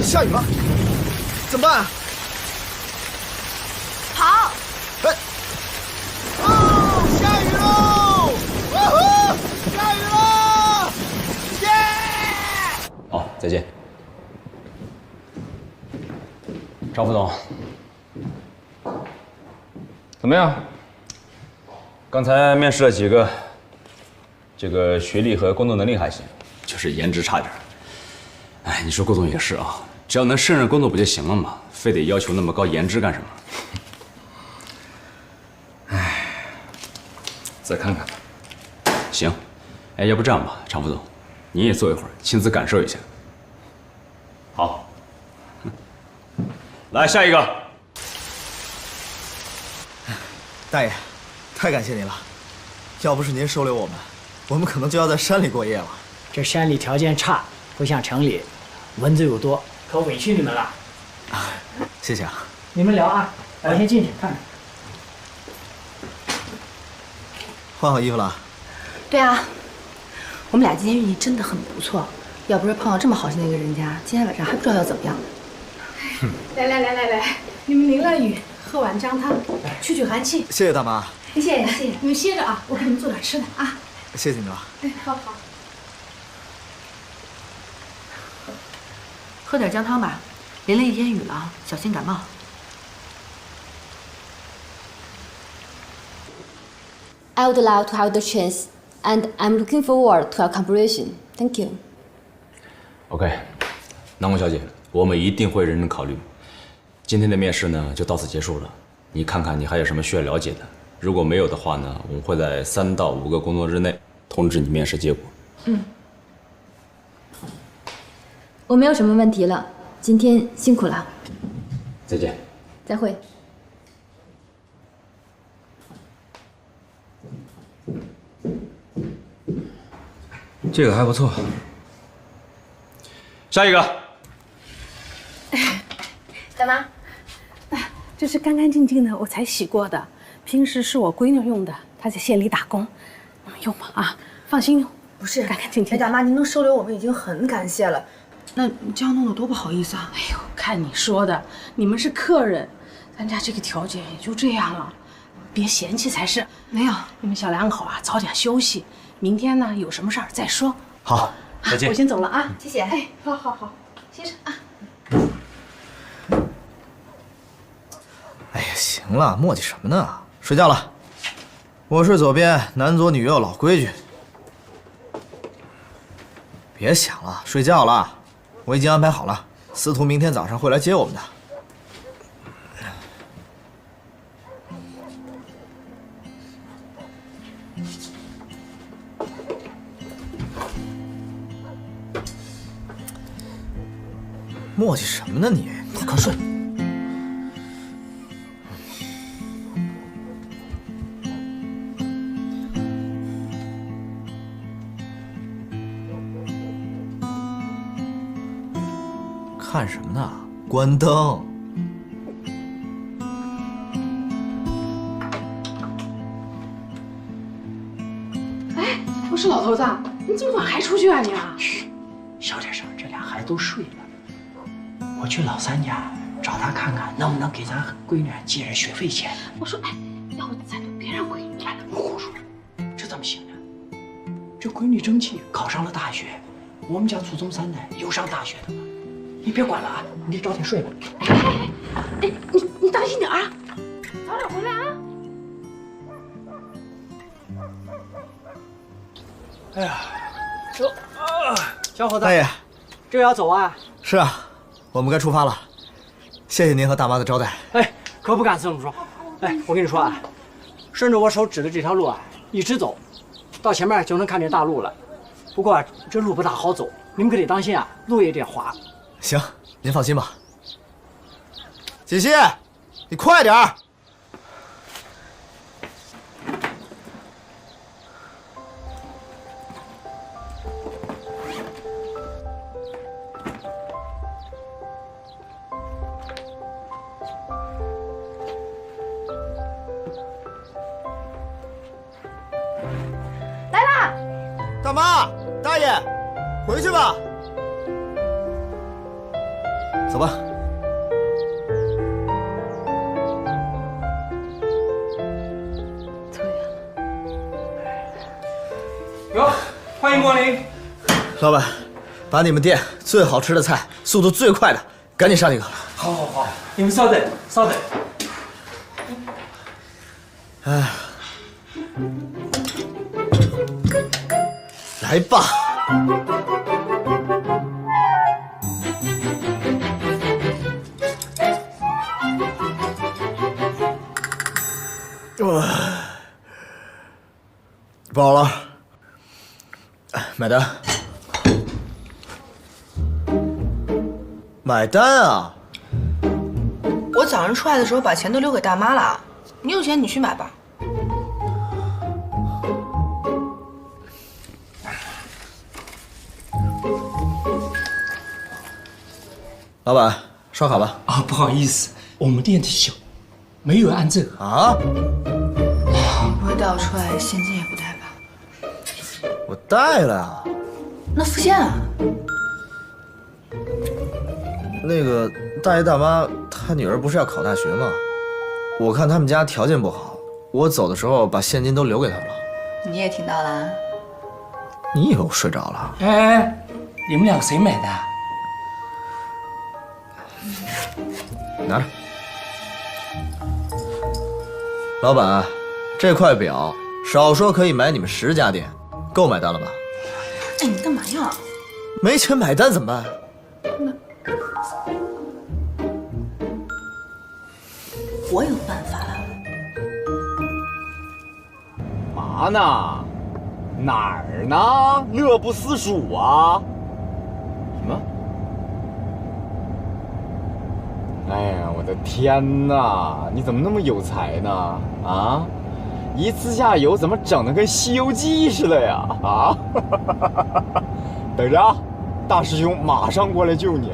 下雨了，怎么办？跑！哎！哦，下雨喽！哇呼！下雨了！耶！好，再见。张副总，怎么样？刚才面试了几个，这个学历和工作能力还行，就是颜值差点。哎，你说郭总也是啊，只要能胜任工作不就行了吗？非得要求那么高颜值干什么？哎，再看看。行，哎，要不这样吧，常副总，你也坐一会儿，亲自感受一下。好，来下一个。大爷，太感谢您了，要不是您收留我们，我们可能就要在山里过夜了。这山里条件差，不像城里，蚊子又多，可委屈你们了。谢谢啊。你们聊啊，我先进去看看。换好衣服了？对啊，我们俩今天运气真的很不错，要不是碰到这么好心的一个人家，今天晚上还不知道要怎么样呢。来，你们淋了雨，喝碗姜汤，去寒气。谢谢大妈。谢谢，你们歇着啊，我给你们做点吃的啊。谢谢你了。哎，好。喝点姜汤吧，淋了一天雨了，小心感冒。I would love to have the chance, and I'm looking forward to our cooperation. Thank you. OK， 南宫小姐，我们一定会认真考虑。今天的面试呢，就到此结束了。你看看你还有什么需要了解的？如果没有的话呢，我们会在3到5个工作日内通知你面试结果。我没有什么问题了，今天辛苦了。再见。再会。这个还不错。下一个。大妈，这是干干净净的，我才洗过的。平时是我闺女用的，她在县里打工，用吧啊，放心用。不是干干净净。大妈，您能收留我们已经很感谢了。那你这样弄得多不好意思啊！哎呦，看你说的，你们是客人，咱家这个条件也就这样了，别嫌弃才是。没有，你们小两口啊，早点休息，明天呢有什么事儿再说。好，再见。我先走了啊，谢谢。哎，好，歇着啊。哎呀，行了，磨叽什么呢？睡觉了。我睡左边，男左女右，老规矩。别想了，睡觉了。我已经安排好了，司徒明天早上会来接我们的。磨叽什么呢你？快睡。看什么呢？关灯。哎，我说老头子，你这么晚还出去啊你啊？嘘，小点声，这俩孩子都睡了。我去老三家找他看看，能不能给咱闺女借点学费钱。我说，哎，要不咱就别让闺女来了。胡说，这怎么行呢？这闺女争气，考上了大学，我们家祖宗3代有上大学的吗？你别管了啊，你早点睡吧。哎，你当心点啊，早点回来啊。哎呀，小伙子，大爷，这要走啊？是啊，我们该出发了。谢谢您和大妈的招待。哎，可不敢这么说。哎，我跟你说啊，顺着我手指的这条路啊，一直走，到前面就能看见大路了。不过这路不大好走，你们可得当心啊，路也得滑。行，您放心吧。锦溪，你快点儿。来啦！大妈、大爷，回去吧。走吧。哟，欢迎光临。老板，把你们店最好吃的菜、速度最快的，赶紧上一个。好，好，好，你们稍等，稍等。哎，来吧。哇，饱了，买单。买单啊！我早上出来的时候把钱都留给大妈了，你有钱你去买吧。老板，刷卡吧。啊，不好意思，我们店体小，没有按这个。啊？你不会带我出来现金也不带吧？我带了呀。那付现啊？那个大爷大妈，他女儿不是要考大学吗？我看他们家条件不好，我走的时候把现金都留给他们了。你也听到了啊？你以为我睡着了？哎，你们两个谁买的？拿着。老板，这块表少说可以买你们10家店，够买单了吧？哎，你干嘛呀？没钱买单怎么办？我有办法了。嘛呢？哪儿呢？乐不思蜀啊！什么？哎呀，我的天哪！你怎么那么有才呢？啊！一次下油怎么整得跟《西游记》似的呀？啊！等着啊，大师兄马上过来救你。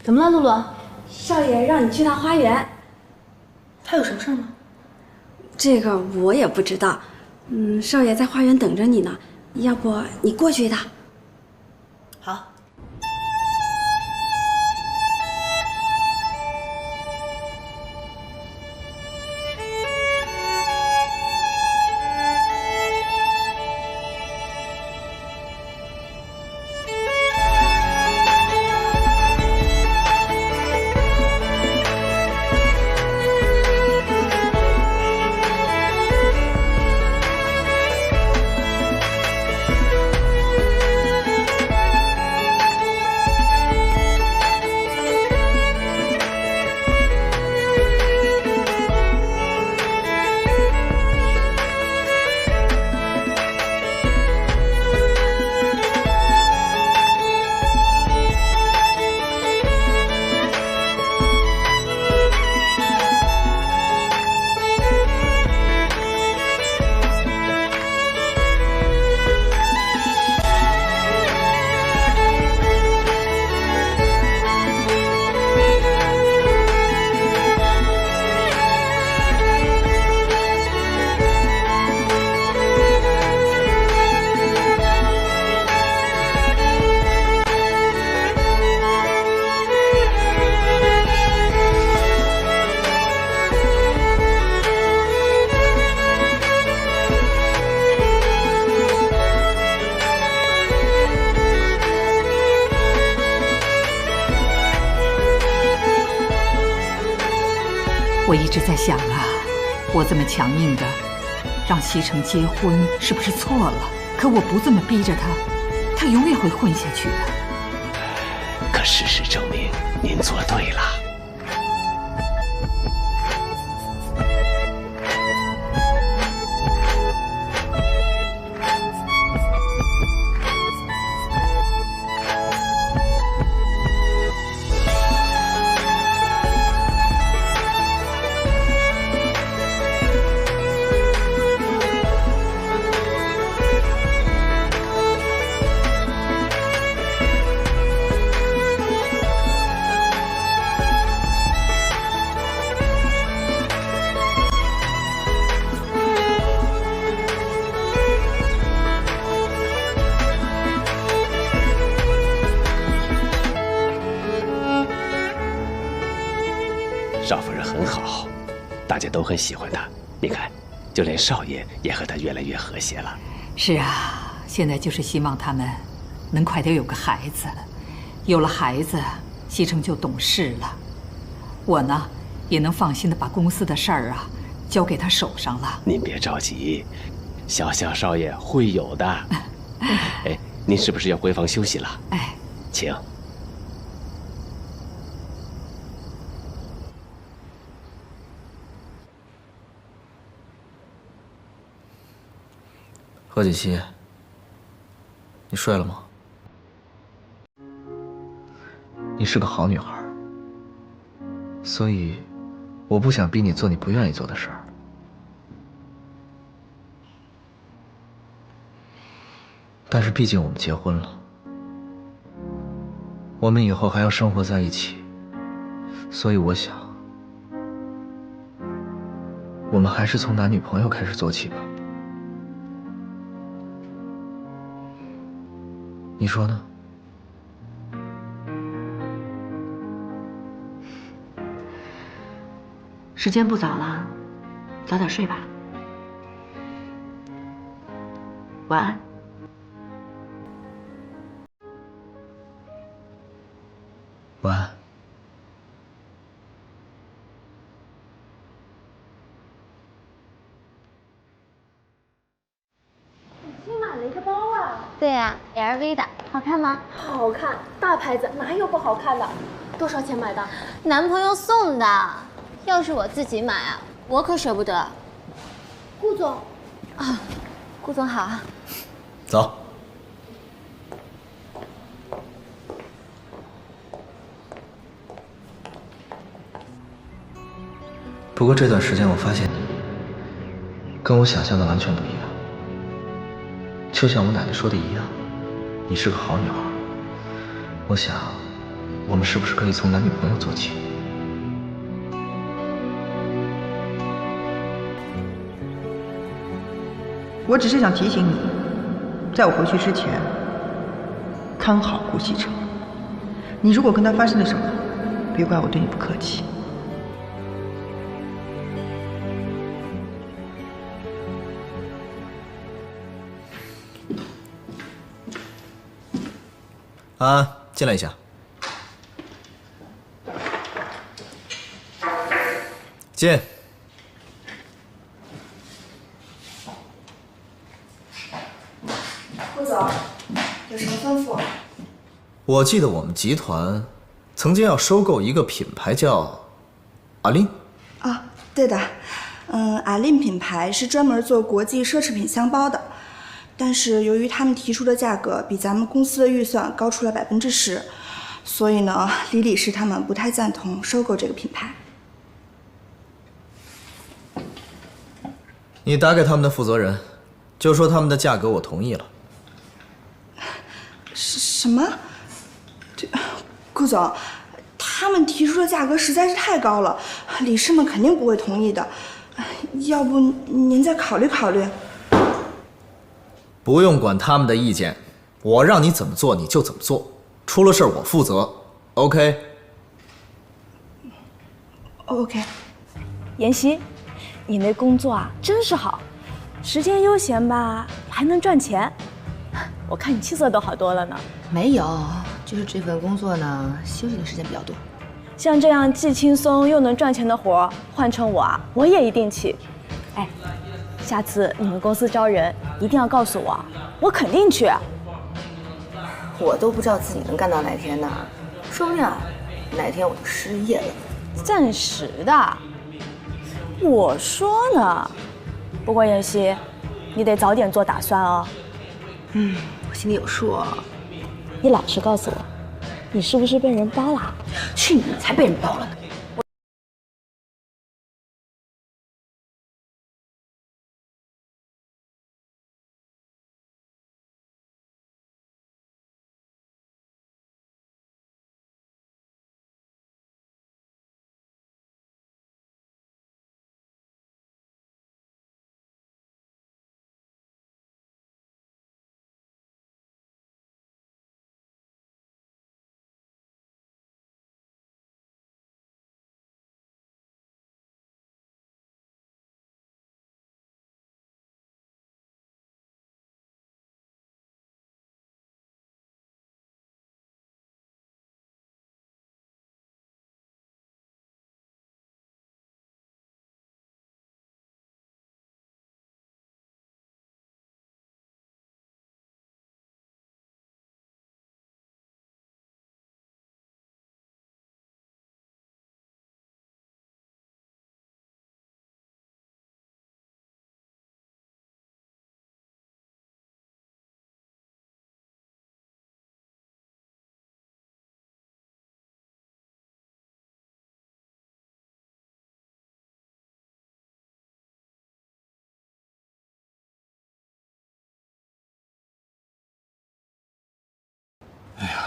怎么了，露露？少爷让你去趟花园。他有什么事吗？这个我也不知道。少爷在花园等着你呢，要不你过去一趟？好。我一直在想啊，我这么强硬的让西城结婚，是不是错了？可我不这么逼着他，他永远会混下去的。可事实证明，您做对了。少夫人很好，大家都很喜欢她。你看，就连少爷也和她越来越和谐了。是啊，现在就是希望他们能快点有个孩子，有了孩子，西城就懂事了。我呢，也能放心的把公司的事儿啊交给他手上了。您别着急，小少爷会有的。哎，您是不是要回房休息了？哎，请。何锦溪，你睡了吗？你是个好女孩，所以我不想逼你做你不愿意做的事儿。但是毕竟我们结婚了，我们以后还要生活在一起，所以我想，我们还是从男女朋友开始做起吧。你说呢？时间不早了，早点睡吧。晚安。晚安。新买了一个包啊？对呀，LV 的，好看吗？好看，大牌子哪有不好看的？多少钱买的？男朋友送的。要是我自己买啊，我可舍不得。顾总，啊，顾总好。走。不过这段时间我发现你跟我想象的完全不一样，就像我奶奶说的一样，你是个好女孩。我想，我们是不是可以从男女朋友做起？我只是想提醒你，在我回去之前，看好顾西城。你如果跟他发生了什么，别怪我对你不客气。安安，进来一下。进。顾总，有什么吩咐？我记得我们集团曾经要收购一个品牌叫阿琳。啊，对的，阿琳品牌是专门做国际奢侈品箱包的。但是由于他们提出的价格比咱们公司的预算高出了10%，所以呢，李理事他们不太赞同收购这个品牌。你打给他们的负责人，就说他们的价格我同意了。什么？这，顾总，他们提出的价格实在是太高了，理事们肯定不会同意的。要不您再考虑考虑。不用管他们的意见，我让你怎么做你就怎么做，出了事儿我负责。OK？ OK。妍希，你那工作啊真是好，时间悠闲吧，还能赚钱。我看你气色都好多了呢。没有，就是这份工作呢，休息的时间比较多。像这样既轻松又能赚钱的活，换成我啊，我也一定去。哎，下次你们公司招人，一定要告诉我，我肯定去。我都不知道自己能干到哪天呢，说不定啊，哪天我就失业了。暂时的，我说呢。不过妍希，你得早点做打算哦。我心里有数。你老实告诉我，你是不是被人包了？去你才被人包了呢！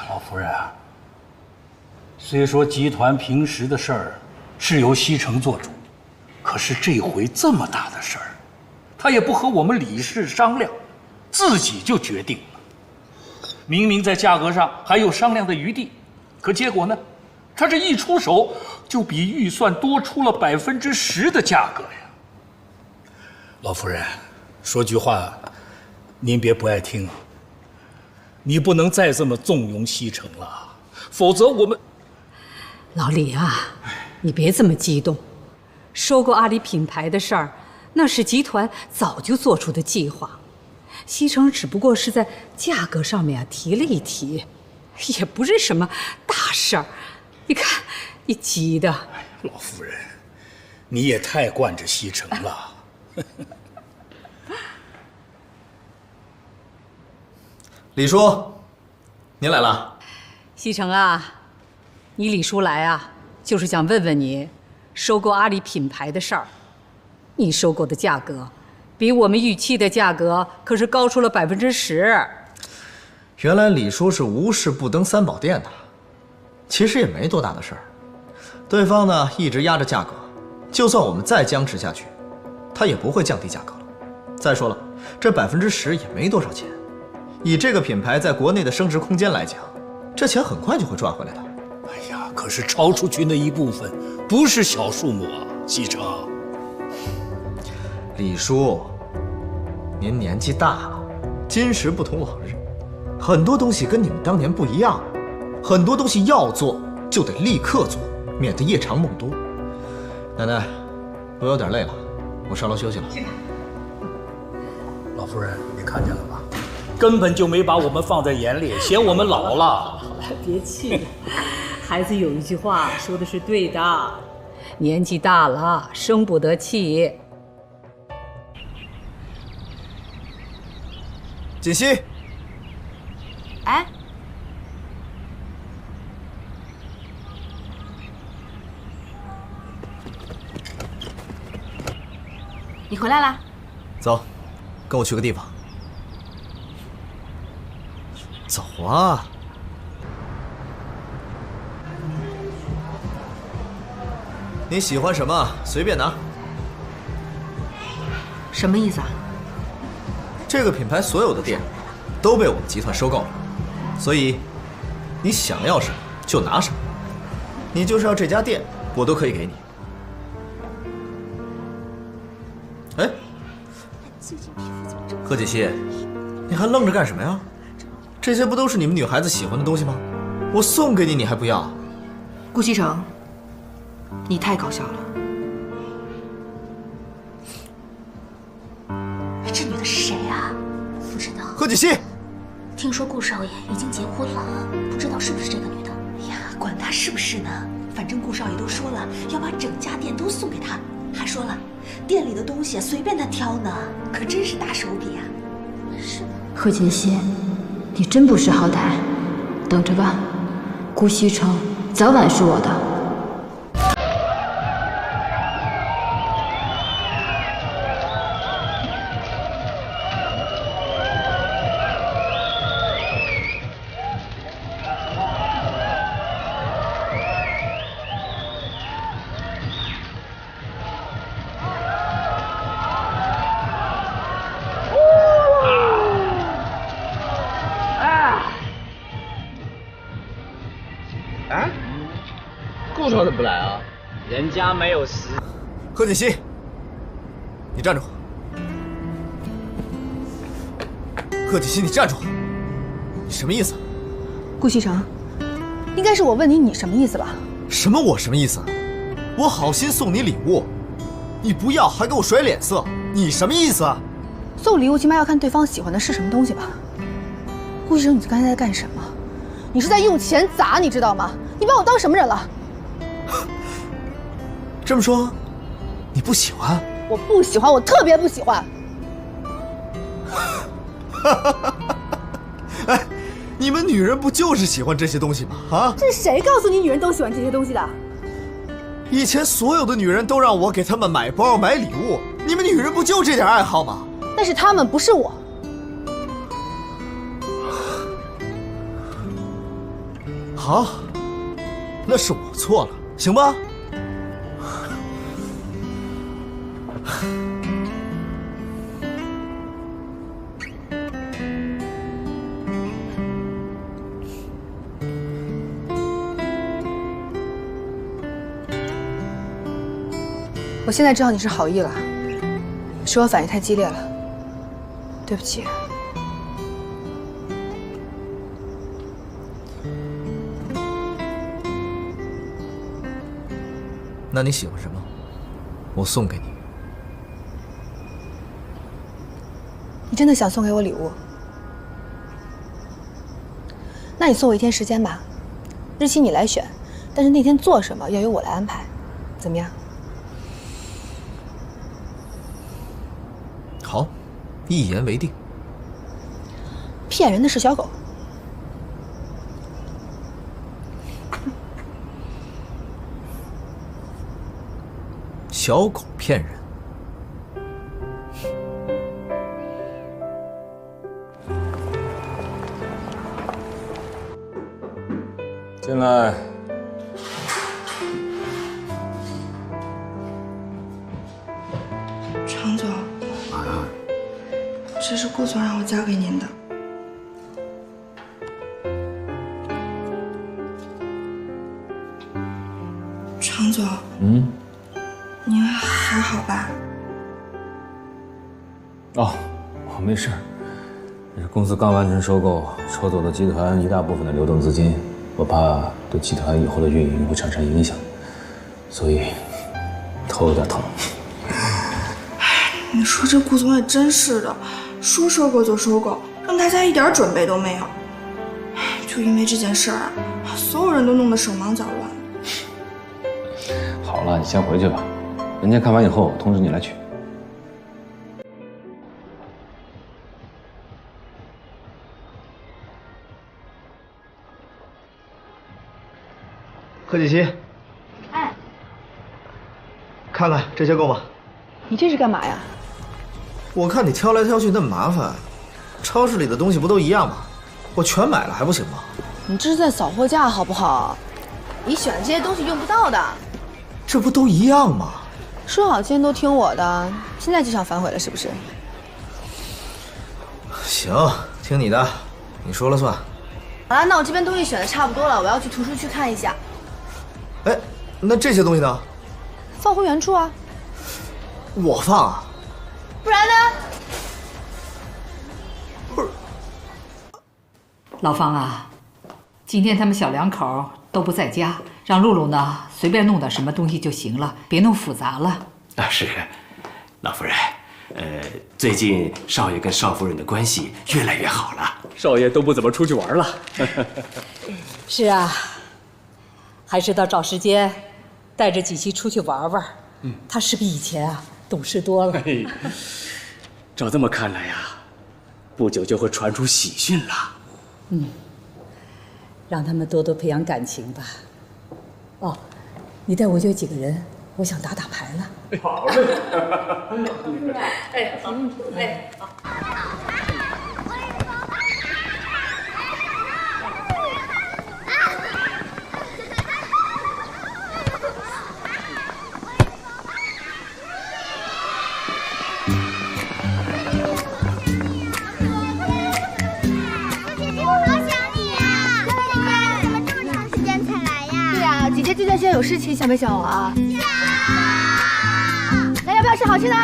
老夫人啊，虽说集团平时的事儿是由西城做主，可是这回这么大的事儿，他也不和我们理事商量，自己就决定了。明明在价格上还有商量的余地，可结果呢，他这一出手就比预算多出了10%的价格呀。老夫人，说句话，您别不爱听啊。你不能再这么纵容西城了，否则我们……老李啊，你别这么激动。收购阿里品牌的事儿，那是集团早就做出的计划。西城只不过是在价格上面提了一提，也不是什么大事儿。你看，你急的。老夫人，你也太惯着西城了。李叔，您来了。西城啊，你李叔来啊，就是想问问你，收购阿里品牌的事儿。你收购的价格，比我们预期的价格可是高出了10%。原来李叔是无事不登三宝殿的，其实也没多大的事儿。对方呢一直压着价格，就算我们再僵持下去，他也不会降低价格了。再说了，这10%也没多少钱。以这个品牌在国内的升值空间来讲，这钱很快就会赚回来的。哎呀，可是超出去那一部分不是小数目啊，西城。李叔，您年纪大了，今时不同往日，很多东西跟你们当年不一样，很多东西要做就得立刻做，免得夜长梦多。奶奶，我有点累了，我上楼休息了。老夫人，你看见了吧？根本就没把我们放在眼里，嫌我们老了。别气，孩子有一句话说的是对的，年纪大了生不得气。锦溪，哎，你回来啦？走，跟我去个地方。走啊！你喜欢什么随便拿。什么意思啊？这个品牌所有的店都被我们集团收购了，所以你想要什么就拿什么。你就是要这家店，我都可以给你。哎，贺锦溪，你还愣着干什么呀？这些不都是你们女孩子喜欢的东西吗？我送给你，你还不要？顾西城，你太搞笑了。这女的是谁啊？不知道。贺锦熙，听说顾少爷已经结婚了，不知道是不是这个女的。呀，管他是不是呢，反正顾少爷都说了要把整家店都送给他，还说了店里的东西随便他挑呢，可真是大手笔啊。是的。贺锦熙，你真不识好歹，等着吧，顾西城早晚是我的。顾少怎么不来啊？人家没有时。贺锦熙，你站住！贺锦熙，你站住！你什么意思？顾西城，应该是我问你，你什么意思吧？什么我什么意思？我好心送你礼物，你不要还给我甩脸色，你什么意思？送礼物起码要看对方喜欢的是什么东西吧？顾西城，你刚才在干什么？你是在用钱砸，你知道吗？你把我当什么人了？这么说，你不喜欢？我不喜欢，我特别不喜欢。哎，你们女人不就是喜欢这些东西吗？啊！这是谁告诉你女人都喜欢这些东西的？以前所有的女人都让我给她们买包买礼物，你们女人不就这点爱好吗？但是她们不是我。好，那是我错了，行吧？我现在知道你是好意了，是我反应太激烈了，对不起。那你喜欢什么？我送给你。你真的想送给我礼物？那你送我1天时间吧，日期你来选，但是那天做什么要由我来安排，怎么样？好，一言为定。骗人的是小狗。小狗骗人。进来。常总，这是顾总让我交给您的。常总，您还好吧？哦，我没事。这公司刚完成收购，抽走了集团一大部分的流动资金，我怕对集团以后的运营会产生影响，所以头有点疼。你说这顾总也真是的，说收购就收购，让大家一点准备都没有。就因为这件事儿啊，所有人都弄得手忙脚乱。好了，你先回去吧，人家看完以后通知你来取。贺锦熙，哎，看看这些够吗？你这是干嘛呀？我看你挑来挑去那么麻烦，超市里的东西不都一样吗？我全买了还不行吗？你这是在扫货架好不好？你选的这些东西用不到的。这不都一样吗？说好今天都听我的，现在就想反悔了是不是？行，听你的，你说了算。好了，那我这边东西选的差不多了，我要去图书区看一下。哎，那这些东西呢？放回原处啊。我放啊？不然呢？不是。老方啊，今天他们小两口都不在家，让露露呢随便弄点什么东西就行了，别弄复杂了。啊，是，老夫人，最近少爷跟少夫人的关系越来越好了，少爷都不怎么出去玩了。是啊，还是得找时间带着锦溪出去玩玩。他是比以前啊懂事多了。照这么看来呀，不久就会传出喜讯了。让他们多多培养感情吧。哦，你带我约几个人，我想打打牌了。好嘞。哎，好，哎，好。姐姐这段时间有事情，想没想我啊？那要不要吃好吃的？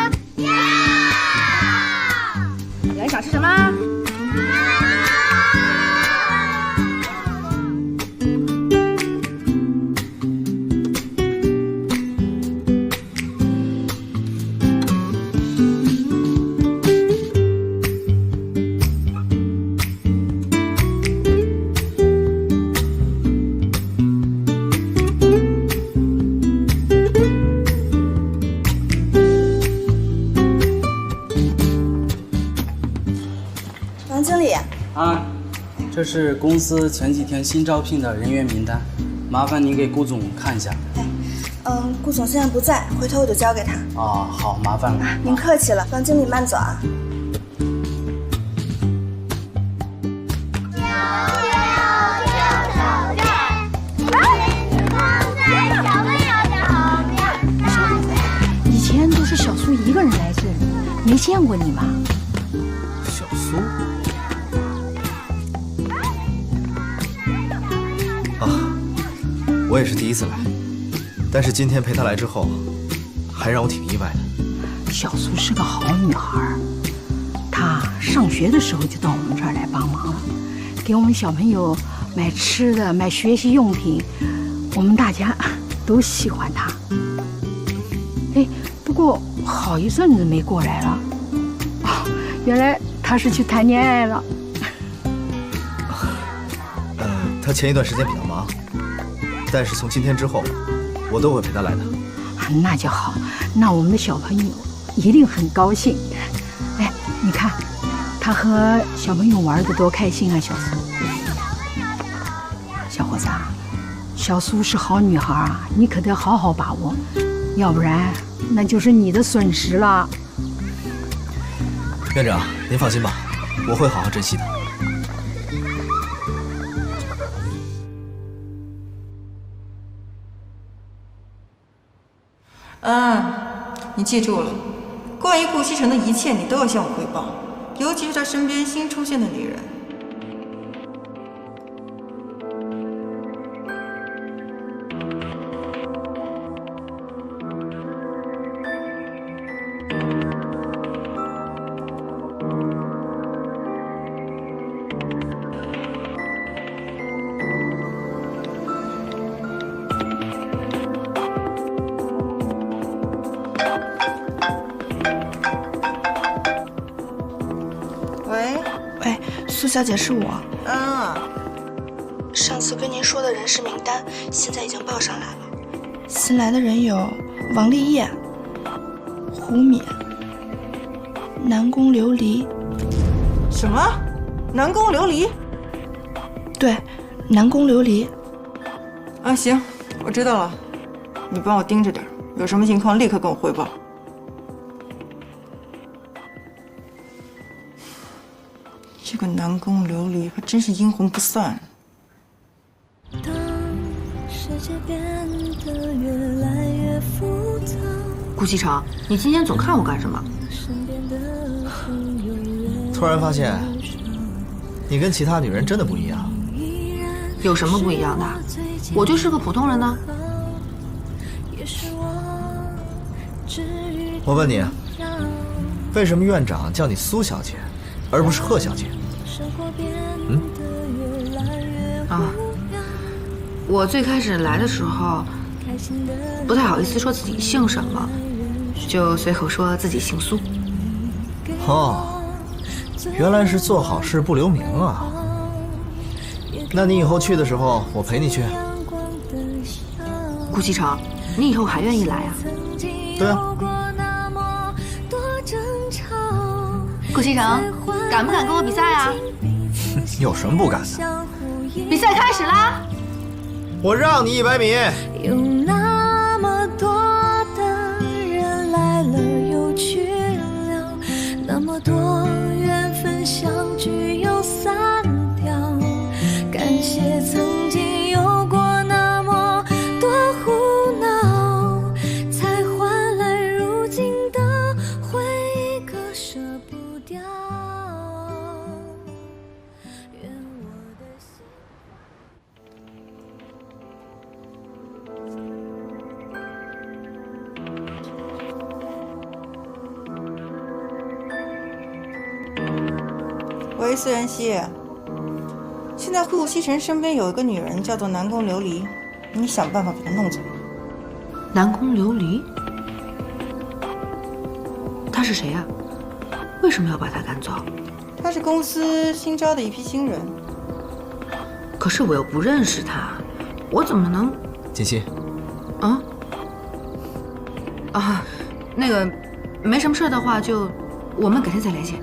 有人想吃什么？王经理，啊，这是公司前几天新招聘的人员名单，麻烦您给顾总看一下。顾总现在不在，回头我就交给他。啊，好，麻烦了。您客气了，王经理慢走啊。以前都是小苏一个人来这里，没见过你吗？小苏？啊，我也是第一次来，但是今天陪她来之后，还让我挺意外的。小苏是个好女孩，她上学的时候就到我们这儿来帮忙了，给我们小朋友买吃的、买学习用品，我们大家都喜欢她。哎，不过好一阵子没过来了，原来她是去谈恋爱了。她前一段时间比较忙，但是从今天之后，我都会陪她来的。那就好，那我们的小朋友一定很高兴。哎，你看，他和小朋友玩得多开心啊，小苏。小伙子啊，小苏是好女孩啊，你可得好好把握，要不然那就是你的损失了。院长，您放心吧，我会好好珍惜的。你记住了，关于顾西城的一切，你都要向我汇报，尤其是他身边新出现的女人。喂，苏小姐，是我。上次跟您说的人事名单，现在已经报上来了。新来的人有王丽叶、胡敏、南宫琉璃。什么？南宫琉璃？对，南宫琉璃。行，我知道了。你帮我盯着点，有什么情况立刻跟我汇报。这个南宫琉璃还真是阴魂不散。顾西城，你今天总看我干什么？突然发现，你跟其他女人真的不一样。有什么不一样的？我就是个普通人呢。我问你，为什么院长叫你苏小姐，而不是贺小姐？我最开始来的时候，不太好意思说自己姓什么，就随口说自己姓苏。哦，原来是做好事不留名啊。那你以后去的时候，我陪你去。顾西城，你以后还愿意来啊？对啊。顾西城，敢不敢跟我比赛啊？有什么不敢的？比赛开始啦！我让你100米。有那么多的人来了又去了，那么多缘分相聚又散掉。感谢曾经有过那么多胡闹，才换来如今的回忆，可舍不掉。喂，思源熙，现在顾西城身边有一个女人叫做南宫琉璃，你想办法把她弄走。南宫琉璃？她是谁呀？为什么要把她赶走？她是公司新招的一批新人。可是我又不认识她，我怎么能……锦溪。那个，没什么事的话，就我们改天再联系。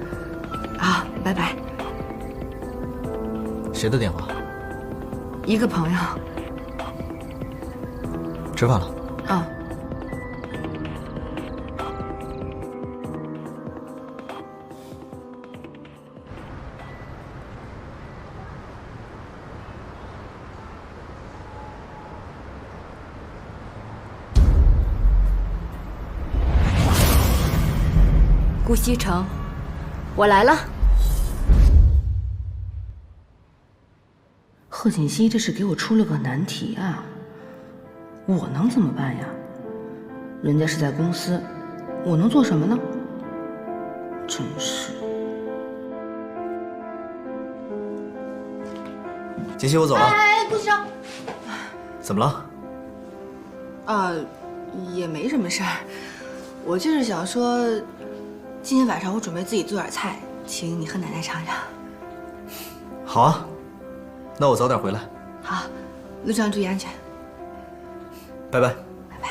啊，拜拜。谁的电话？一个朋友。吃饭了？嗯。顾西城，我来了。贺锦熙这是给我出了个难题啊！我能怎么办呀？人家是在公司，我能做什么呢？真是。锦溪，我走了。哎，顾西城。怎么了？也没什么事儿，我就是想说，今天晚上我准备自己做点菜，请你和奶奶尝尝。好啊，那我早点回来。好，路上注意安全。拜拜。拜拜。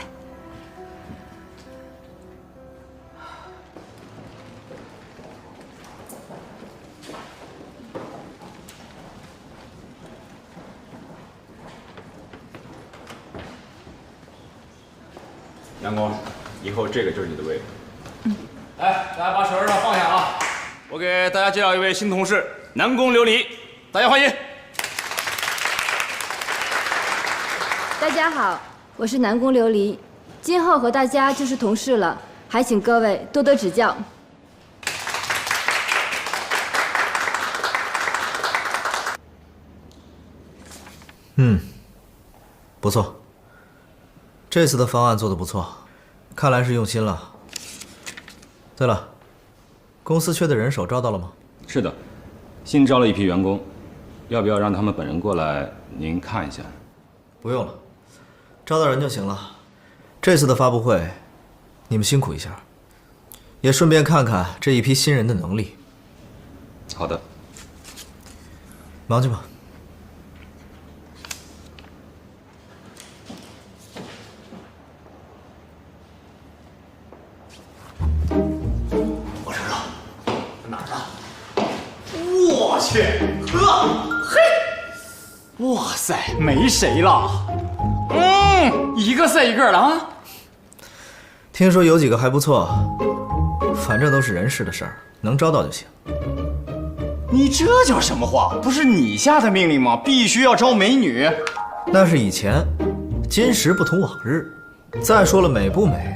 南宫，以后这个就是你的位置。来，大家把手上放下啊！我给大家介绍一位新同事，南宫琉璃，大家欢迎。大家好，我是南宫琉璃，今后和大家就是同事了，还请各位多多指教。不错。这次的方案做得不错，看来是用心了。对了，公司缺的人手招到了吗？是的，新招了一批员工，要不要让他们本人过来您看一下？不用了，招到人就行了。这次的发布会，你们辛苦一下，也顺便看看这一批新人的能力。好的，忙去吧。我去，嘿，哇塞，没谁了。一个赛一个了啊！听说有几个还不错，反正都是人事的事儿，能招到就行。你这叫什么话？不是你下的命令吗？必须要招美女。那是以前，今时不同往日。再说了，美不美，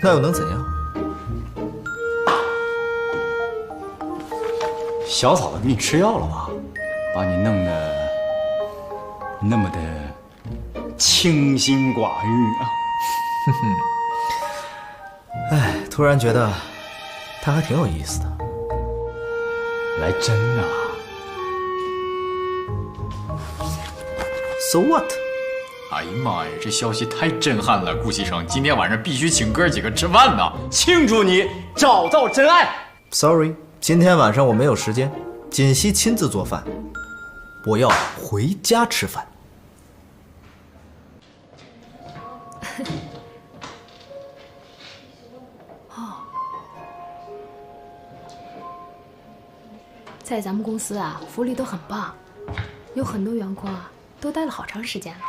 那又能怎样？小嫂子给你吃药了吧？把你弄得那么的清心寡欲啊！哼哼，哎，突然觉得他还挺有意思的。来真啊 ？So what？哎呀妈呀，这消息太震撼了！顾西城，今天晚上必须请哥几个吃饭呢，庆祝你找到真爱。Sorry， 今天晚上我没有时间，锦溪亲自做饭，我要回家吃饭。在咱们公司啊，福利都很棒，有很多员工啊都待了好长时间了。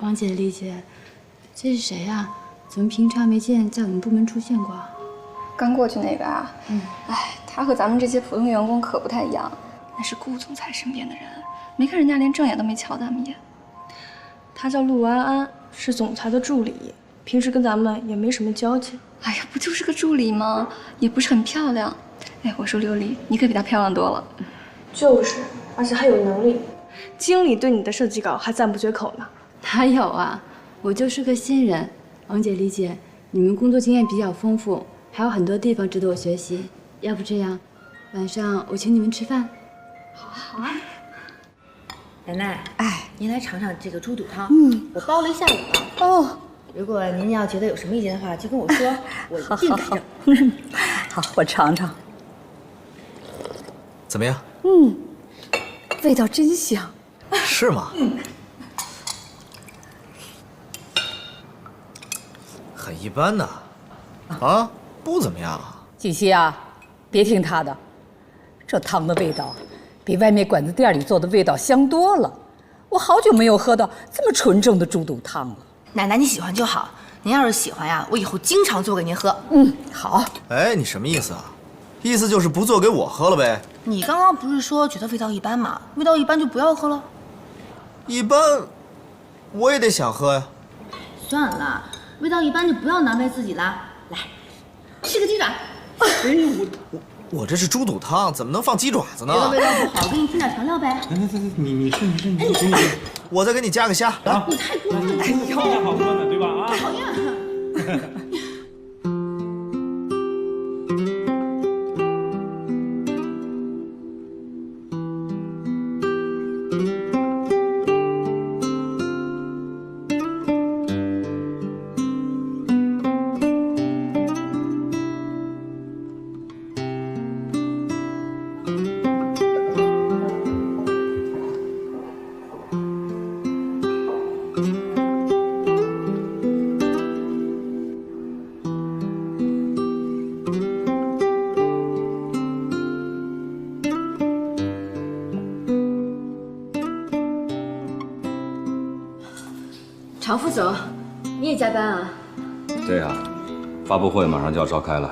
王姐、丽姐，这是谁呀？怎么平常没见在我们部门出现过？刚过去那个啊，哎，他和咱们这些普通员工可不太一样，那是顾总裁身边的人，没看人家连正眼都没瞧咱们一眼。他叫陆安安，是总裁的助理，平时跟咱们也没什么交情。哎呀，不就是个助理吗？也不是很漂亮。哎，我说琉璃，你可比她漂亮多了。就是，而且还有能力。经理对你的设计稿还赞不绝口呢。哪有啊，我就是个新人。王姐、丽姐，你们工作经验比较丰富，还有很多地方值得我学习。要不这样，晚上我请你们吃饭。好啊。奶奶，您来尝尝这个猪肚汤。我煲了一下午了。哦，如果您要觉得有什么意见的话，就跟我说，我一定改正。好，我尝尝。怎么样？味道真香。是吗？很一般呐。啊，不怎么样啊。锦溪啊，别听他的，这汤的味道比外面馆子店里做的味道香多了。我好久没有喝到这么纯正的猪肚汤了。奶奶，你喜欢就好。您要是喜欢呀，我以后经常做给您喝。好。哎，你什么意思啊？意思就是不做给我喝了呗？你刚刚不是说觉得味道一般吗？味道一般就不要喝了。一般，我也得想喝呀。算了，味道一般就不要难为自己了。来，吃个鸡爪。哎，我这是猪肚汤，怎么能放鸡爪子呢？觉得味道不好，给你添点调料呗。来，你吃，我再给你加个虾。来，你太过分了。哎呀，好喝呢，对吧？啊，讨厌。常副总，你也加班啊？对啊，发布会马上就要召开了，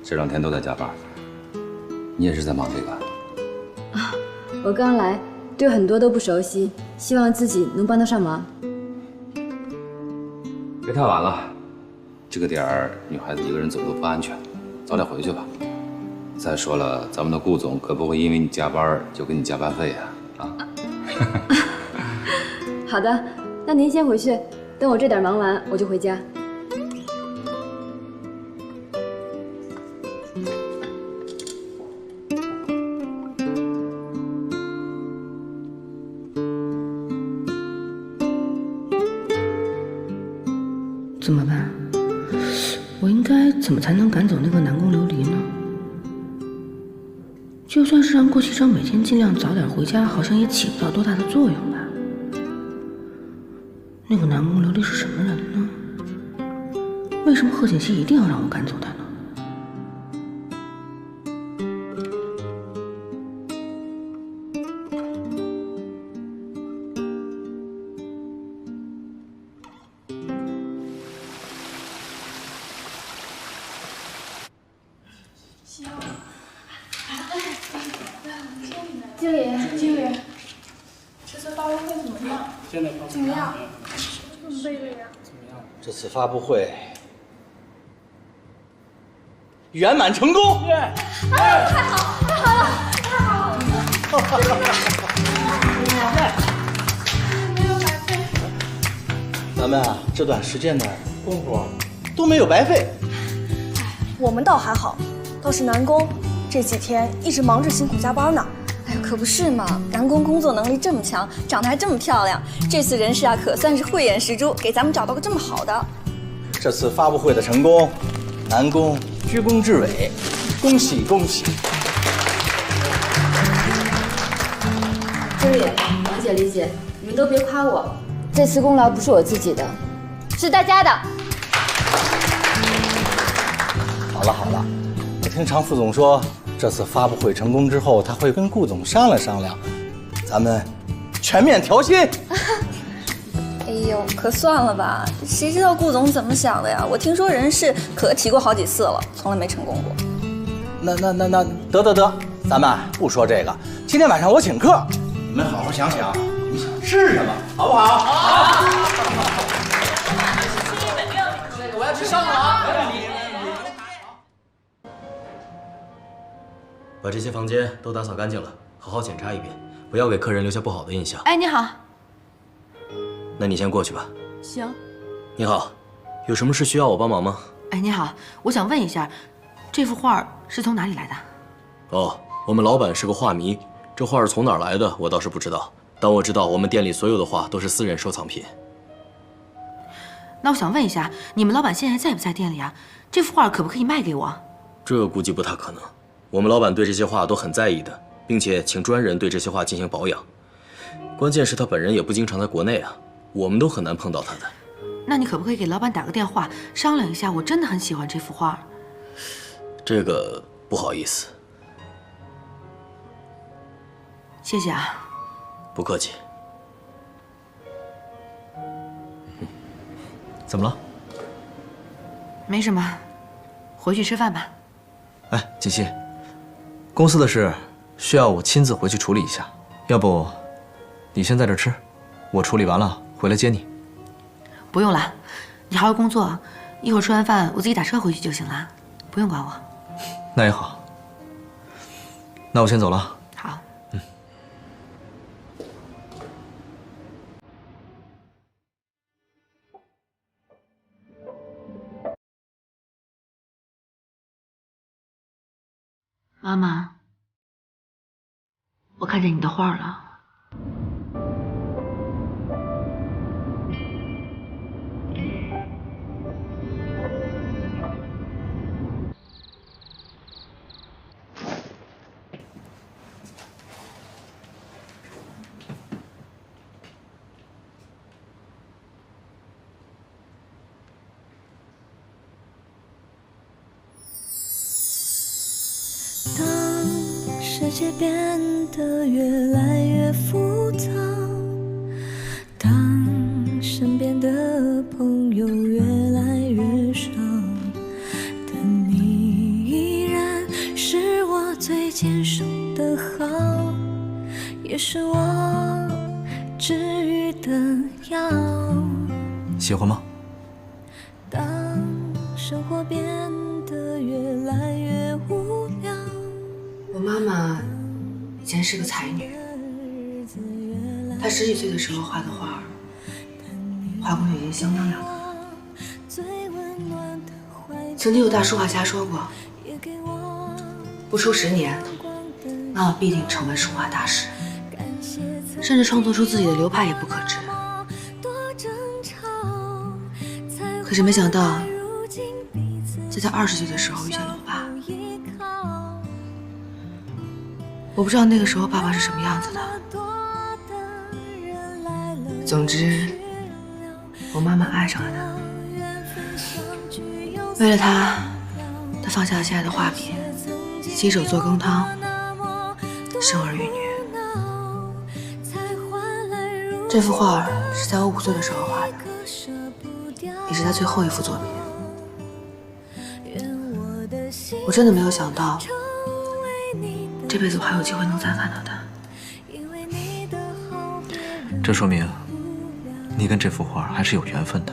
这2天都在加班。你也是在忙这个？啊，我刚来，对很多都不熟悉，希望自己能帮得上忙。别太晚了，这个点儿女孩子一个人走路不安全，早点回去吧。再说了，咱们的顾总可不会因为你加班就给你加班费呀！啊。好的，那您先回去，等我这点忙完，我就回家。怎么办？我应该怎么才能赶走那个南宫琉璃呢？就算是让顾西城每天尽量早点回家，好像也起不到多大的作用吧。那个南宫琉璃是什么人呢？为什么贺锦熙一定要让我赶走他呢？经理，这次发布会怎么样？怎么样？准备的呀？这次发布会圆满成功！太好，太好了，太好了！没有白费。咱们啊，这段时间的功夫都没有白费。我们倒还好，倒是南宫这几天一直忙着辛苦加班呢。哎，呀，可不是嘛！南宫工作能力这么强，长得还这么漂亮，这次人事啊可算是慧眼识珠，给咱们找到个这么好的。这次发布会的成功，南宫居功至伟，恭喜恭喜！周野、王姐、李姐，你们都别夸我，这次功劳不是我自己的，是大家的。好了好了，我听常副总说，这次发布会成功之后，他会跟顾总商量商量，咱们全面调薪。哎呦，可算了吧，谁知道顾总怎么想的呀？我听说人事可提过好几次了，从来没成功过。那得，咱们不说这个，今天晚上我请客，你们好好想想，你想吃什么，好不好？好。我要吃烧烤。把这些房间都打扫干净了，好好检查一遍，不要给客人留下不好的印象。哎，你好。那你先过去吧。行。你好，有什么事需要我帮忙吗？哎，你好，我想问一下，这幅画是从哪里来的？哦，我们老板是个画迷，这画是从哪儿来的我倒是不知道，但我知道我们店里所有的画都是私人收藏品。那我想问一下，你们老板现在在不在店里啊？这幅画可不可以卖给我？这估计不太可能。我们老板对这些画都很在意的，并且请专人对这些画进行保养。关键是他本人也不经常在国内啊，我们都很难碰到他的。那你可不可以给老板打个电话商量一下？我真的很喜欢这幅画。这个不好意思。谢谢啊。不客气。怎么了？没什么，回去吃饭吧。哎，锦溪，公司的事需要我亲自回去处理一下，要不你先在这吃，我处理完了回来接你。不用了，你好好工作，一会儿吃完饭我自己打车回去就行了，不用管我。那也好，那我先走了。好。妈妈，我看见你的画了。世界变得越来越复杂，当身边的朋友越来越少，但你依然是我最坚守的好，也是我治愈的药。喜欢吗？当生活变得越来越无聊，我妈妈以前是个才女，她10几岁的时候画的画，画工就已经相当了得。曾经有大书画家说过，不出10年，妈妈必定成为书画大师，甚至创作出自己的流派也不可知。可是没想到，在她20岁的时候遇见了我爸。我不知道那个时候爸爸是什么样子的。总之，我妈妈爱上了他。为了他，她放下了现在的画笔，洗手做羹汤，生儿育女。这幅画是在我5岁的时候画的，也是他最后一幅作品。我真的没有想到，这辈子我还有机会能再看到他。这说明你跟这幅画还是有缘分的。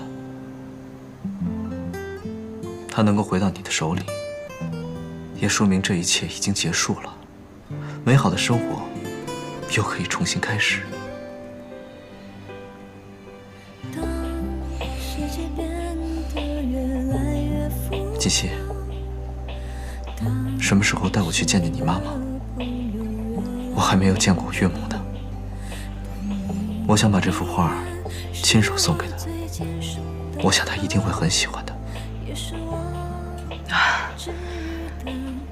它能够回到你的手里，也说明这一切已经结束了，美好的生活又可以重新开始。锦溪，什么时候带我去见见你妈妈？我还没有见过我岳母呢。我想把这幅画亲手送给她，我想她一定会很喜欢的。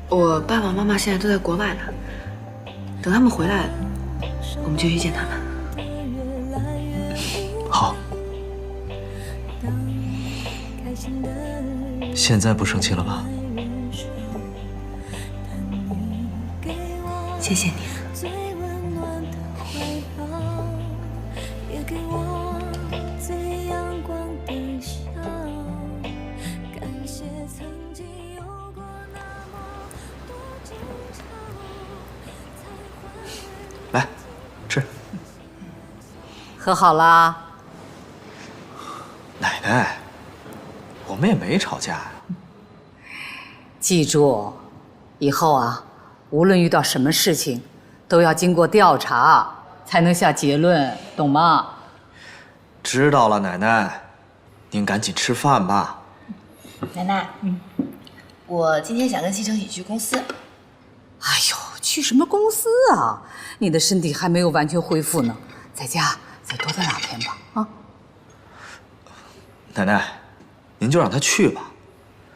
我爸爸妈妈现在都在国外呢，等他们回来，我们就去见他们。好。现在不生气了吧？谢谢你。来，吃。和好啦。奶奶，我们也没吵架呀。记住，以后啊，无论遇到什么事情，都要经过调查才能下结论，懂吗？知道了，奶奶，您赶紧吃饭吧。奶奶，我今天想跟西城一起去公司。哎呦，去什么公司啊？你的身体还没有完全恢复呢，在家再多待2天吧。啊，奶奶，您就让他去吧，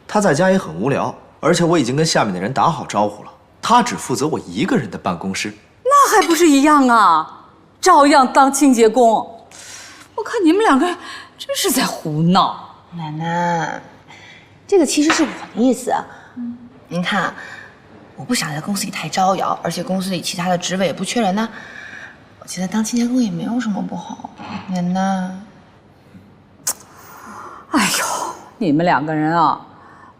他在家也很无聊，而且我已经跟下面的人打好招呼了，他只负责我一个人的办公室。那还不是一样啊，照样当清洁工。我看你们两个真是在胡闹。奶奶，这个其实是我的意思。您看，我不想在公司里太招摇，而且公司里其他的职位也不缺人呢。我觉得当清洁工也没有什么不好。奶奶，哎呦，你们2个人啊，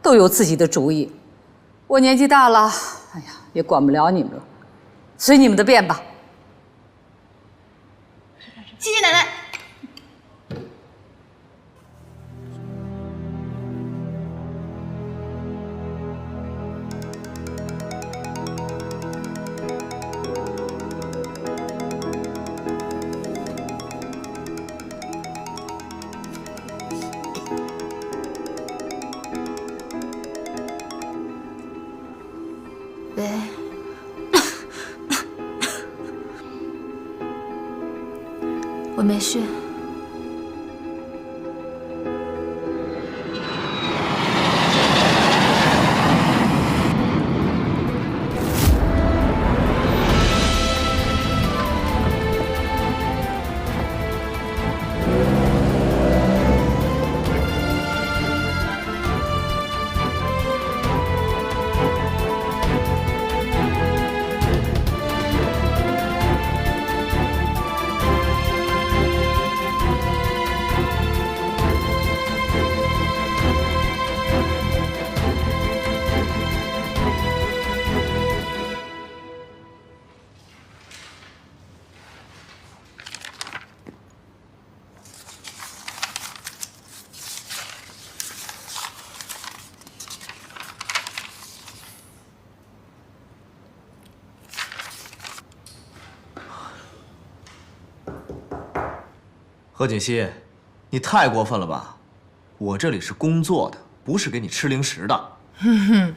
都有自己的主意。我年纪大了，哎呀，也管不了你们了，随你们的便吧。谢谢奶奶。喂，我没事。何锦溪，你太过分了吧？我这里是工作的，不是给你吃零食的。哼哼，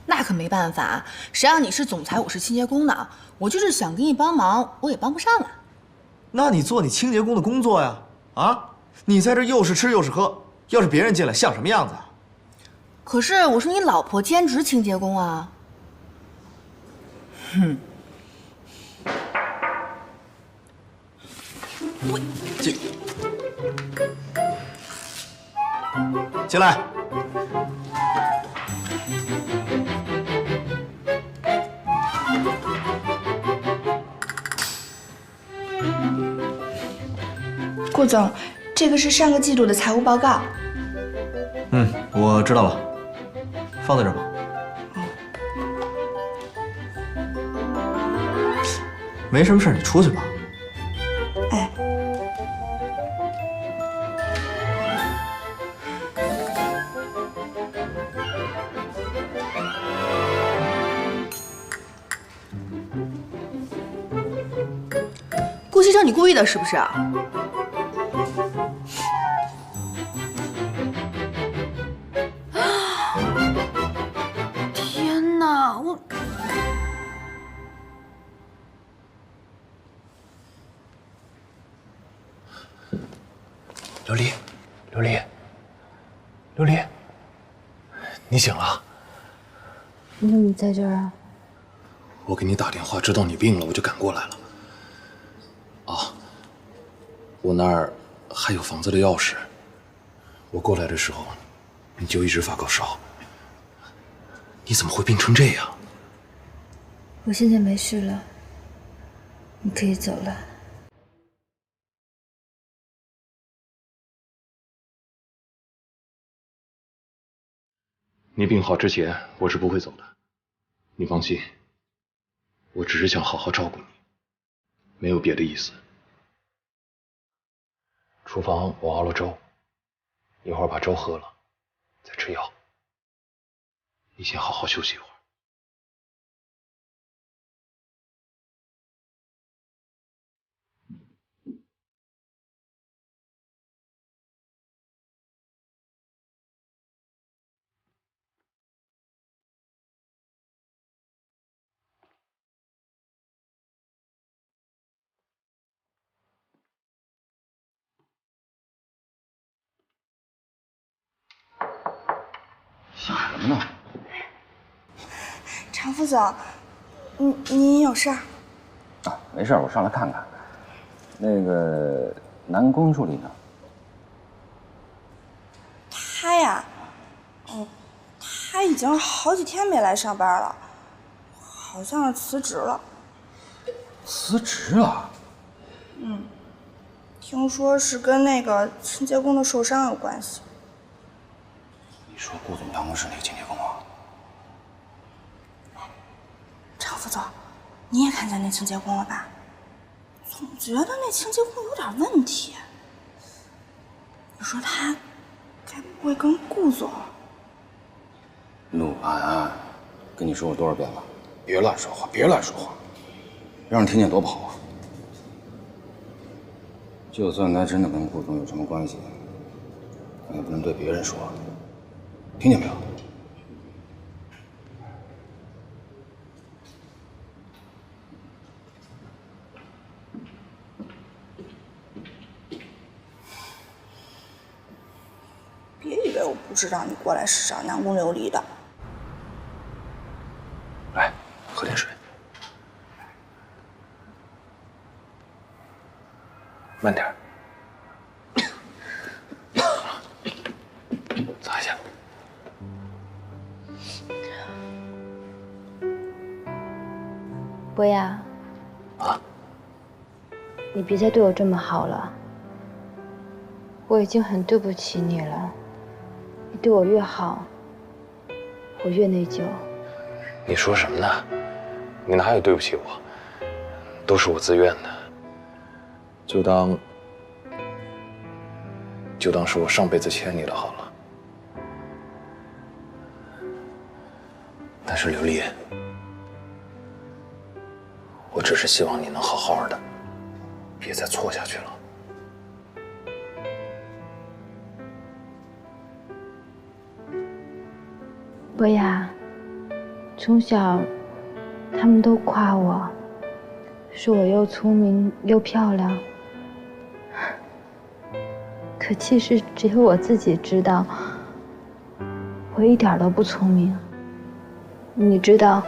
那可没办法，谁让你是总裁，我是清洁工呢？我就是想给你帮忙，我也帮不上啊。那你做你清洁工的工作呀！啊，你在这又是吃又是喝，要是别人进来像什么样子啊？可是我是你老婆兼职清洁工啊。哼。我进来。顾总，这个是上个季度的财务报告。我知道了，放在这儿吧。没什么事，你出去吧。哎。顾西城，你故意的是不是？天哪，琉璃，琉璃，琉璃，你醒了？你怎么在这儿啊？我给你打电话，知道你病了，我就赶过来了。啊，我那儿还有房子的钥匙。我过来的时候，你就一直发高烧。你怎么会病成这样？我现在没事了，你可以走了。你病好之前，我是不会走的。你放心，我只是想好好照顾你，没有别的意思。厨房我熬了粥，一会儿把粥喝了，再吃药。你先好好休息一会儿。想什么呢？常副总，你有事儿？啊，没事，我上来看看。那个男工助理呢？他呀，他已经好几天没来上班了，好像是辞职了。辞职了？听说是跟那个清洁工的受伤有关系。你说顾总办公室那个清洁工啊？常副总，你也看见那清洁工了吧？总觉得那清洁工有点问题。你说他该不会跟顾总？陆安，跟你说过多少遍了，别乱说话，别乱说话，让人听见多不好啊！就算他真的跟顾总有什么关系，那也不能对别人说，听见没有？别以为我不知道你过来是找南宫琉璃的。来，喝点水。慢点，擦一下。博雅，你别再对我这么好了，我已经很对不起你了。你对我越好，我越内疚。你说什么呢？你哪有对不起我？都是我自愿的。就当是我上辈子欠你的好了。但是琉璃，我只是希望你能好好的，别再错下去了。博雅，从小他们都夸我，说我又聪明又漂亮。可其实只有我自己知道，我一点都不聪明。你知道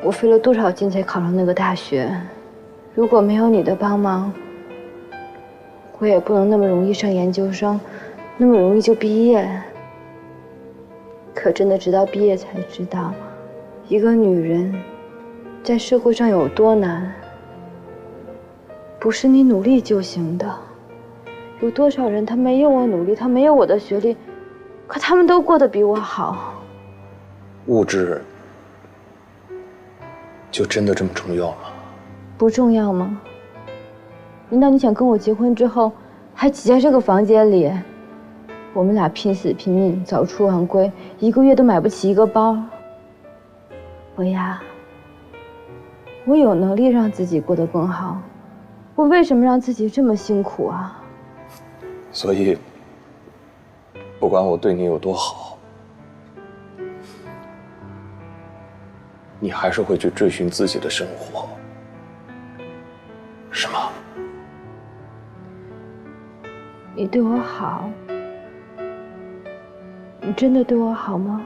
我费了多少劲才考上那个大学？如果没有你的帮忙，我也不能那么容易上研究生，那么容易就毕业。可真的直到毕业才知道，一个女人在社会上有多难，不是你努力就行的。有多少人他没有我努力，他没有我的学历，可他们都过得比我好。物质就真的这么重要吗？不重要吗？难道你想跟我结婚之后还挤在这个房间里，我们俩拼死拼命早出晚归，一个月都买不起一个包？博雅，我有能力让自己过得更好，我为什么让自己这么辛苦啊？所以，不管我对你有多好，你还是会去追寻自己的生活，是吗？你对我好，你真的对我好吗？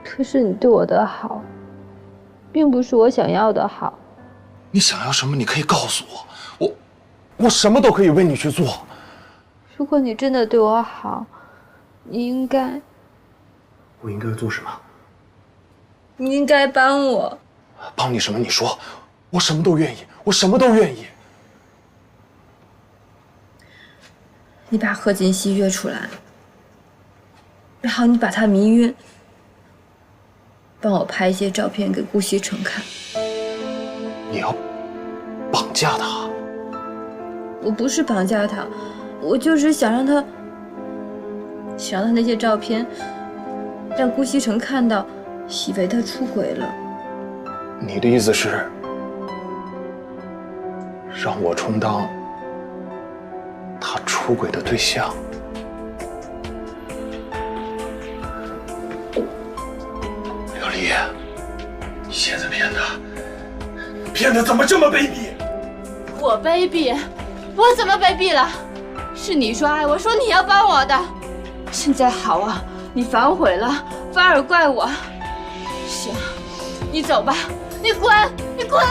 可是你对我的好，并不是我想要的好。你想要什么？你可以告诉我，我什么都可以为你去做。如果你真的对我好，你应该……我应该做什么？你应该帮我。帮你什么？你说，我什么都愿意，我什么都愿意。你把贺锦熙约出来，然后你把他迷晕，帮我拍一些照片给顾西城看。你要绑架他？我不是绑架他，我就是想让他那些照片让顾西城看到，以为他出轨了。你的意思是让我充当他出轨的对象？刘丽，你现在变得怎么这么卑鄙？我卑鄙？我怎么卑鄙了？是你说爱我，说你要帮我的。现在好啊，你反悔了，反而怪我。行，你走吧，你滚，你滚！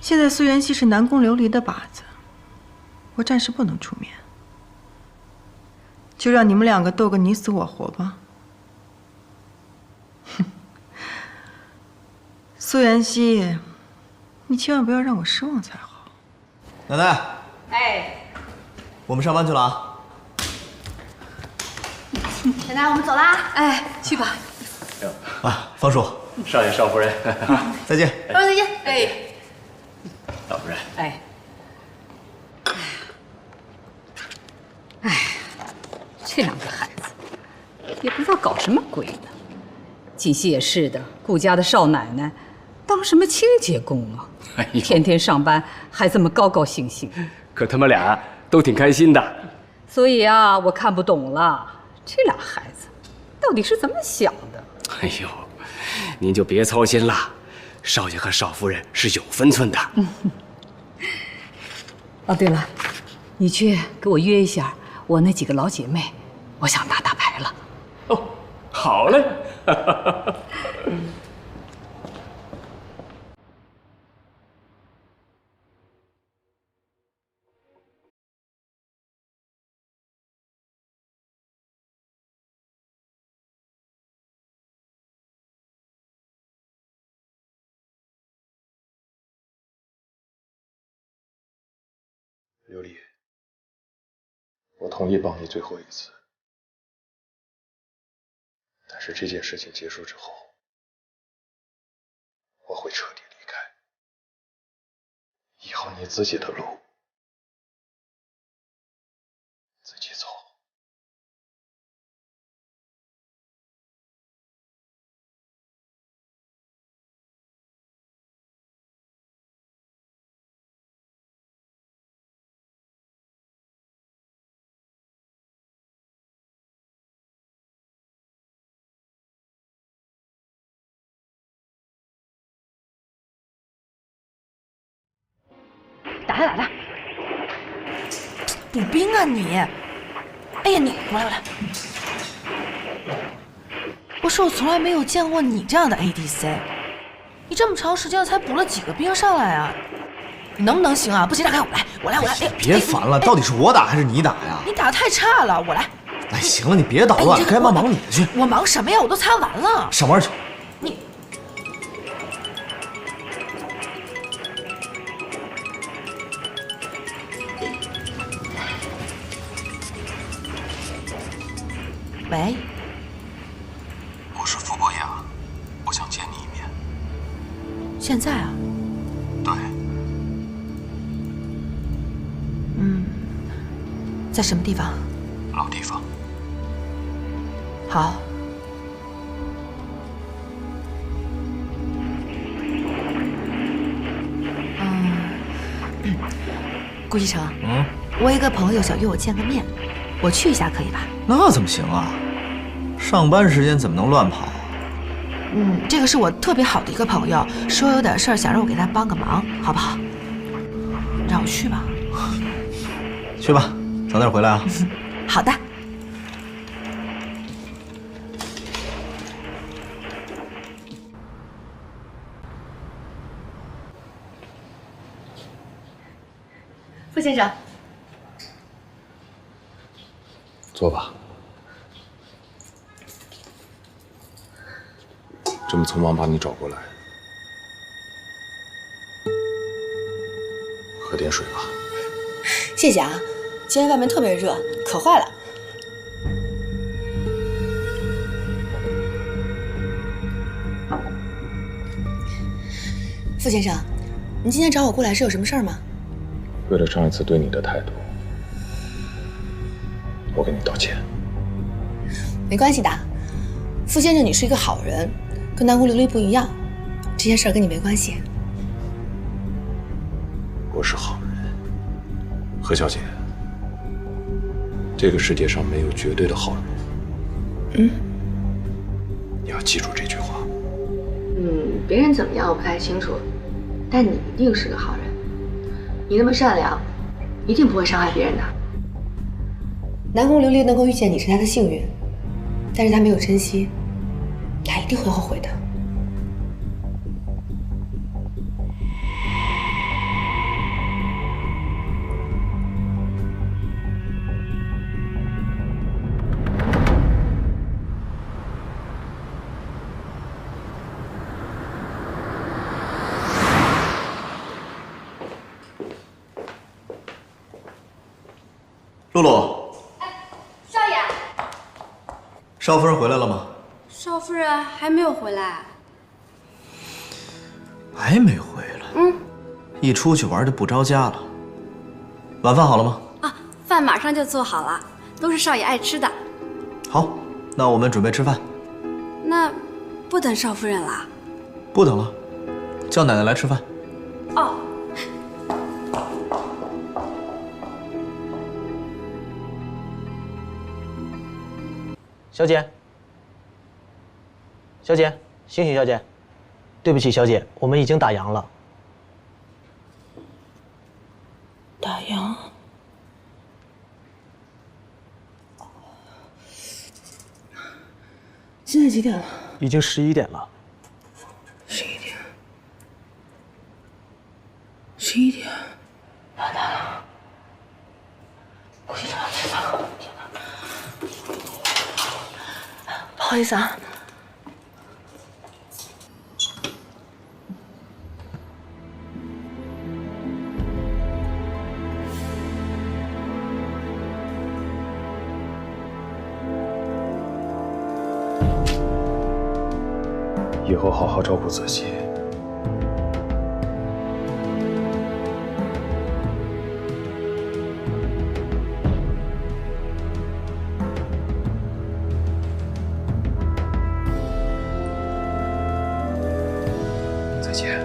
现在苏元熙是南宫琉璃的靶子，我暂时不能出面，就让你们两个斗个你死我活吧。哼，苏元熙，你千万不要让我失望才好。奶奶，哎，我们上班去了啊。奶奶，我们走啦。哎，去吧。啊，方叔，少爷少夫人，再见。方叔再见。哎，老夫人，哎，哎，这两个孩子也不知道搞什么鬼呢。锦溪也是的，顾家的少奶奶，当什么清洁工啊？哎呦，天天上班还这么高高兴兴。可他们俩都挺开心的。所以啊，我看不懂了，这俩孩子到底是怎么想的？哎呦，您就别操心了，少爷和少夫人是有分寸的。哦，对了，你去给我约一下我那几个老姐妹，我想打打牌了。哦，好嘞。琉璃，我同意帮你最后一次，但是这件事情结束之后，我会彻底离开，以后你自己的路自己走。打他打他！补兵啊你！哎呀你，我来！我说我从来没有见过你这样的 ADC， 你这么长时间才补了几个兵上来啊？你能不能行啊？不行，让开，我来！哎，别烦了，到底是我打还是你打呀？你打得太差了，我来。哎，行了，你别捣乱，该忙你的去。我忙什么呀？我都擦完了。上班去。你。喂，我是傅博雅，我想见你一面。现在啊？对。在什么地方？老地方。好。顾西城，我一个朋友想约我见个面，我去一下可以吧？那怎么行啊？上班时间怎么能乱跑？这个是我特别好的一个朋友，说有点事儿想让我给他帮个忙，好不好？让我去吧。去吧，早点回来啊。好的。傅先生，坐吧。这么匆忙把你找过来，喝点水吧。谢谢啊，今天外面特别热，渴坏了。傅先生，您今天找我过来是有什么事儿吗？为了上一次对你的态度，我跟你道歉。没关系的，傅先生，你是一个好人，跟南宫琉璃不一样，这件事儿跟你没关系。我是好人，何小姐，这个世界上没有绝对的好人。你要记住这句话。别人怎么样我不太清楚，但你一定是个好人。你那么善良，一定不会伤害别人的。南宫琉璃能够遇见你是他的幸运，但是他没有珍惜，他一定会后悔的。露露，少爷，少夫人回来了吗？少夫人还没有回来。还没回来？一出去玩就不着家了。晚饭好了吗？啊，饭马上就做好了，都是少爷爱吃的。好，那我们准备吃饭。那不等少夫人了？不等了，叫奶奶来吃饭。哦。小姐，小姐，醒醒，小姐！对不起，小姐，我们已经打烊了。打烊？现在几点了？已经11点了。11点。11点。完蛋了！估计这要吃饭了。天哪！不好意思啊。以后好好照顾自己。再见。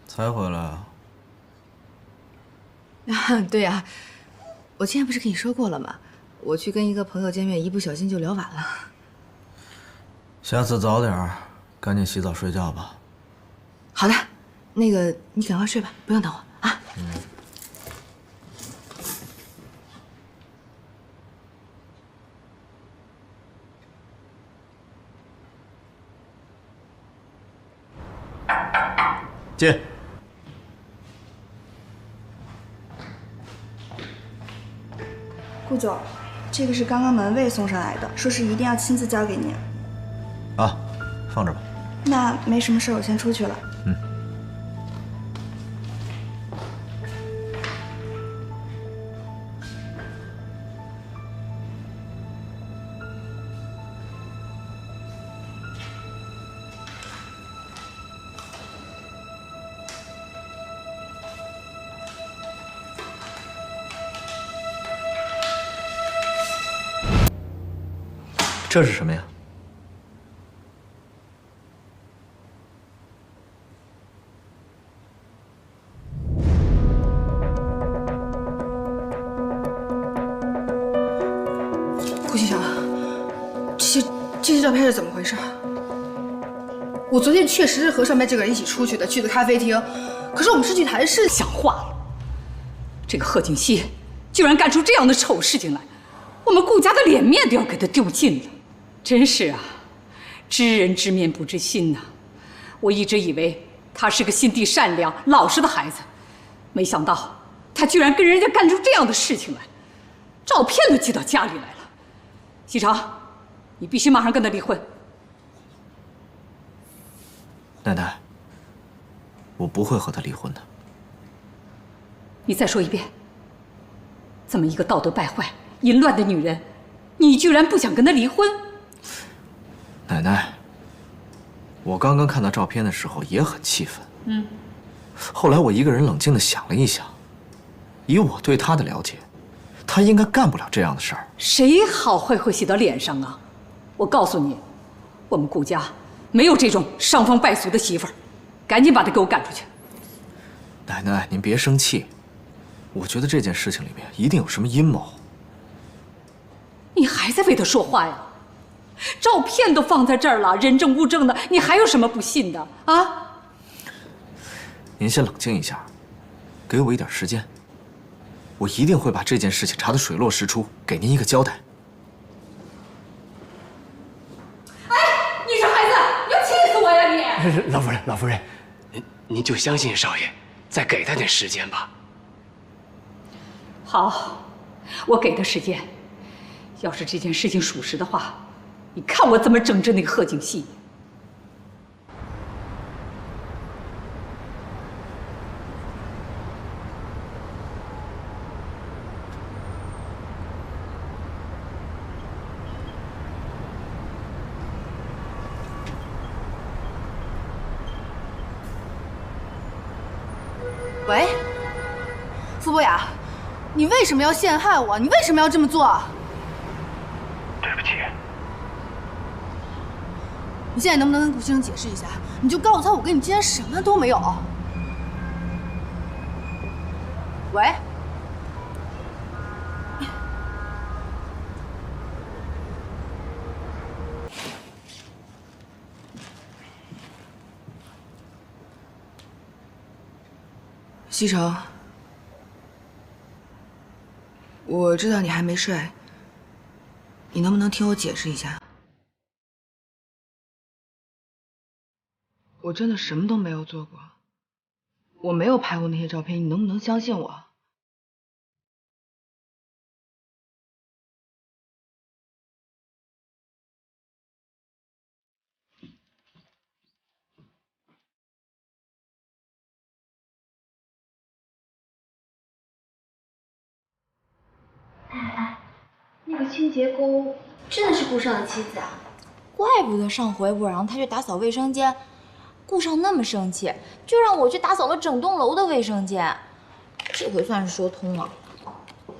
才回来啊？对呀，我之前不是跟你说过了吗？我去跟一个朋友见面，一不小心就聊晚了。下次早点儿，赶紧洗澡睡觉吧。好的，那个你赶快睡吧，不用等我啊。进。顾总，这个是刚刚门卫送上来的，说是一定要亲自交给您。啊，放这吧。那没什么事，我先出去了。这是什么呀？顾西城，这些照片是怎么回事？我昨天确实是和上面这个人一起出去的，去的咖啡厅，可是我们是去谈事。想话了，这个贺锦熙居然干出这样的丑事情来，我们顾家的脸面都要给他丢尽了。真是啊，知人知面不知心呐！我一直以为他是个心地善良、老实的孩子，没想到他居然跟人家干出这样的事情来，照片都寄到家里来了。西城，你必须马上跟他离婚。奶奶，我不会和他离婚的。你再说一遍，这么一个道德败坏、淫乱的女人，你居然不想跟他离婚？奶奶，我刚刚看到照片的时候也很气愤。后来我一个人冷静地想了一想，以我对他的了解，他应该干不了这样的事儿。谁好坏会写到脸上啊？我告诉你，我们顾家没有这种伤风败俗的媳妇儿，赶紧把她给我赶出去。奶奶，您别生气，我觉得这件事情里面一定有什么阴谋。你还在为他说话呀？照片都放在这儿了，人证物证的，你还有什么不信的啊？您先冷静一下，给我一点时间，我一定会把这件事情查得水落石出，给您一个交代。哎，你是孩子，你要气死我呀你！老夫人，您就相信少爷，再给他点时间吧。好，我给他时间。要是这件事情属实的话，你看我怎么整治那个贺锦熙。喂，傅博雅，你为什么要陷害我？你为什么要这么做？对不起。你现在能不能跟顾先生解释一下？你就告诉他，我跟你之间什么都没有。喂。西城，我知道你还没睡，你能不能听我解释一下？我真的什么都没有做过，我没有拍过那些照片，你能不能相信我？那个清洁工真的是顾少的妻子啊？怪不得上回我让他去打扫卫生间，顾少那么生气，就让我去打扫了整栋楼的卫生间。这回算是说通了。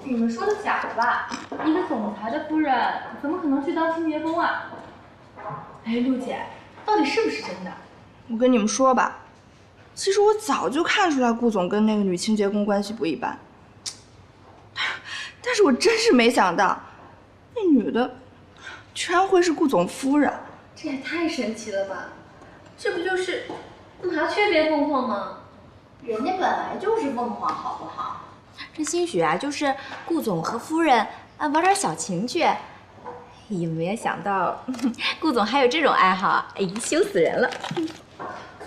你们说的假的吧？一个总裁的夫人怎么可能去当清洁工啊？哎，陆姐，到底是不是真的？我跟你们说吧，其实我早就看出来顾总跟那个女清洁工关系不一般，但是我真是没想到，那女的居然会是顾总夫人。这也太神奇了吧！这不就是麻雀变凤凰吗？人家本来就是凤凰，好不好？这兴许啊，就是顾总和夫人玩点小情趣。也没有想到，顾总还有这种爱好，哎，羞死人了。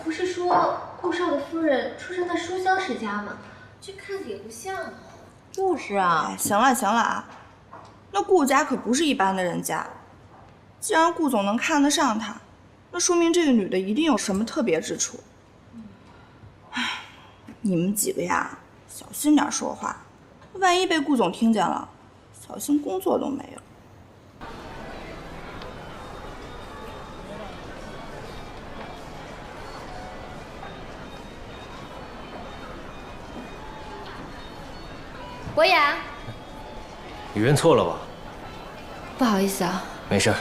不是说顾少的夫人出生在书香世家吗？这看着也不像啊。就是啊。哎，行了行了啊，那顾家可不是一般的人家。既然顾总能看得上她，那说明这个女的一定有什么特别之处。唉，你们几个呀，小心点说话，万一被顾总听见了，小心工作都没有。博雅，你认错了吧？不好意思啊。没事，